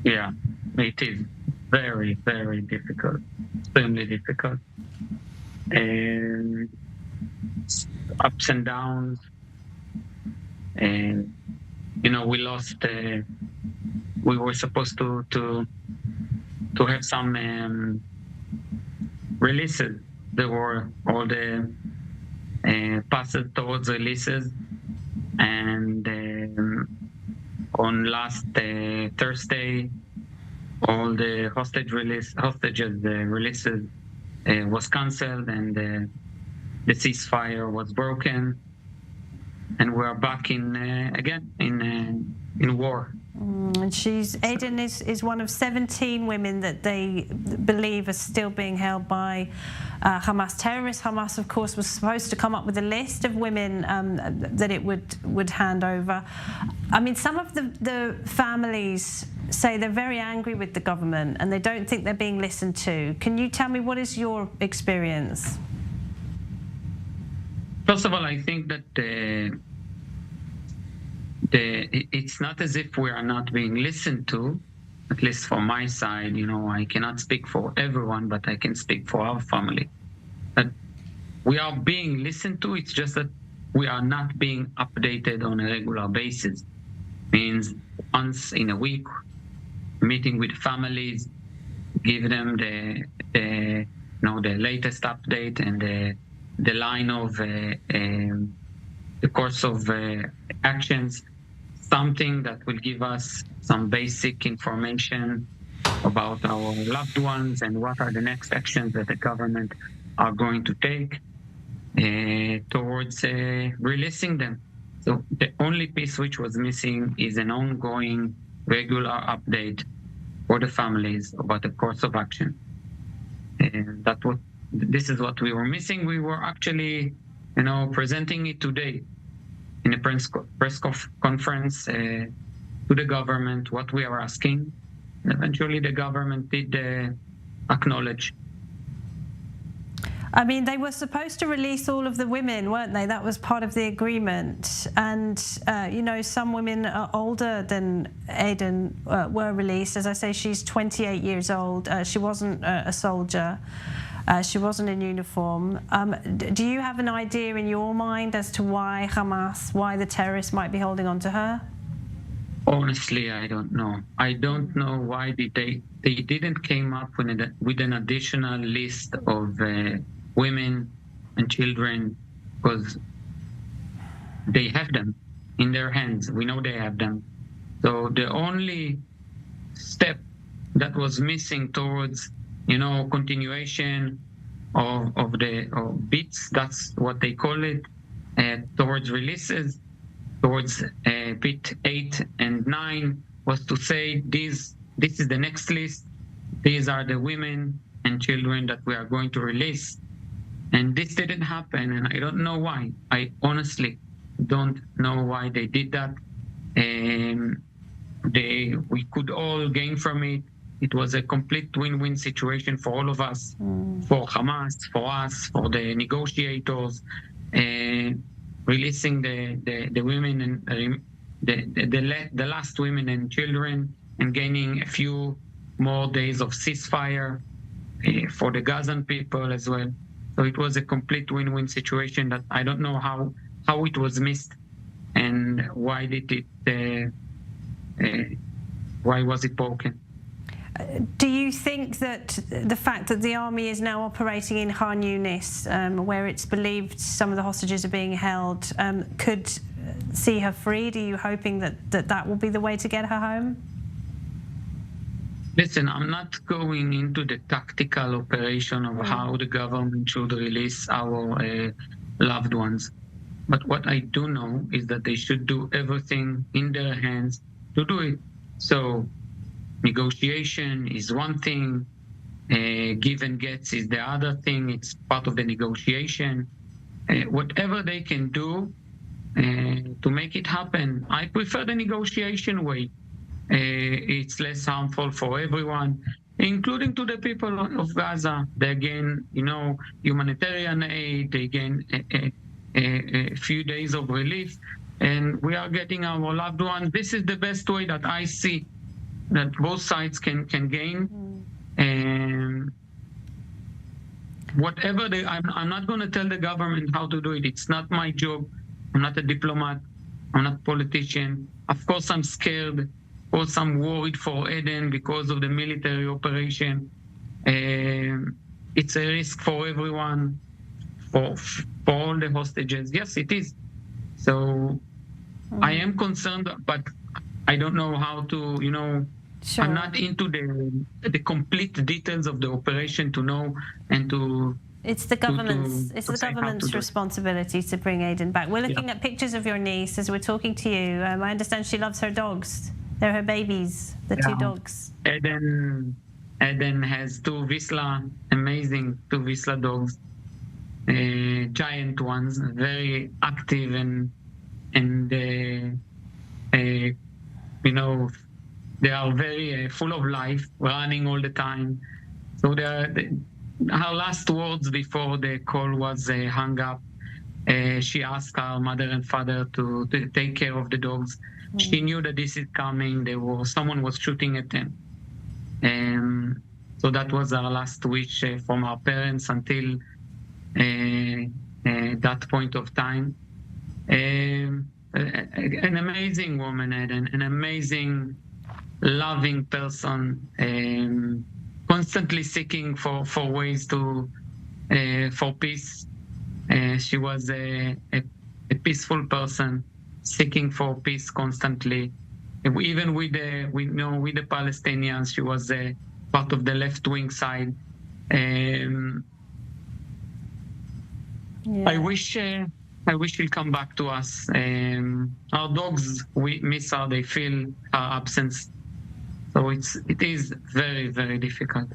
Yeah, it is very, very difficult, extremely difficult. And ups and downs. And, we lost, we were supposed to have some releases. There were all the passes towards releases. And on last Thursday, all the hostages releases was cancelled, and the ceasefire was broken, and we are back in again in war. And Aden is one of 17 women that they believe are still being held by Hamas terrorists. Hamas, of course, was supposed to come up with a list of women that it would hand over. I mean, some of the families say they're very angry with the government and they don't think they're being listened to. Can you tell me, what is your experience? First of all, I think that it's not as if we are not being listened to, at least from my side. I cannot speak for everyone, but I can speak for our family. That we are being listened to. It's just that we are not being updated on a regular basis. Means once in a week, meeting with families, give them the latest update and the line of the course of actions, something that will give us some basic information about our loved ones and what are the next actions that the government are going to take towards releasing them. So the only piece which was missing is an ongoing regular update for the families about the course of action. And this is what we were missing. We were actually, presenting it today in a press conference to the government, what we are asking. And eventually the government did acknowledge. I mean, they were supposed to release all of the women, weren't they? That was part of the agreement. And, some women are older than Aden were released. As I say, she's 28 years old. She wasn't a soldier. She wasn't in uniform. Do you have an idea in your mind as to why the terrorists might be holding on to her? Honestly, I don't know. I don't know why they didn't came up with an additional list of women and children, because they have them in their hands. We know they have them. So the only step that was missing towards, continuation of bits, that's what they call it, towards releases, towards bit 8 and 9, was to say this is the next list. These are the women and children that we are going to release. And this didn't happen, and I don't know why. I honestly don't know why they did that. We could all gain from it. It was a complete win-win situation for all of us, for Hamas, for us, for the negotiators, releasing the women and the last women and children, and gaining a few more days of ceasefire for the Gazan people as well. So it was a complete win-win situation that I don't know how it was missed, and why was it broken. Do you think that the fact that the army is now operating in Khan Yunis, where it's believed some of the hostages are being held, could see her freed? Are you hoping that will be the way to get her home? Listen, I'm not going into the tactical operation of how the government should release our loved ones. But what I do know is that they should do everything in their hands to do it. So negotiation is one thing, give and gets is the other thing. It's part of the negotiation. Whatever they can do to make it happen. I prefer the negotiation way. It's less harmful for everyone, including to the people of Gaza. They gain, humanitarian aid, they gain a few days of relief, and we are getting our loved ones. This is the best way that I see that both sides can gain. And whatever I'm not going to tell the government how to do it. It's not my job. I'm not a diplomat. I'm not a politician. Of course, I'm scared. Of course, I'm worried for Eden because of the military operation. It's a risk for everyone, for all the hostages. Yes, it is. So I am concerned, but I don't know how to, Sure. I'm not into the complete details of the operation to know and to. It's the government's responsibility to bring Aiden back. We're looking at pictures of your niece as we're talking to you. I understand she loves her dogs. They're her babies, the two dogs. Eden has two Vizsla, amazing two Vizsla dogs, giant ones, very active and they are very full of life, running all the time. So her last words before the call was hung up. She asked her mother and father to take care of the dogs. She knew that this is coming. Someone was shooting at them. So that was our last wish from our parents until that point of time. An amazing woman, Eden, an amazing, loving person, constantly seeking for ways for peace. She was a peaceful person, seeking for peace constantly. Even with the Palestinians, she was part of the left-wing side. I wish she'll come back to us. Our dogs, we miss her. They feel her absence. So it is very, very difficult.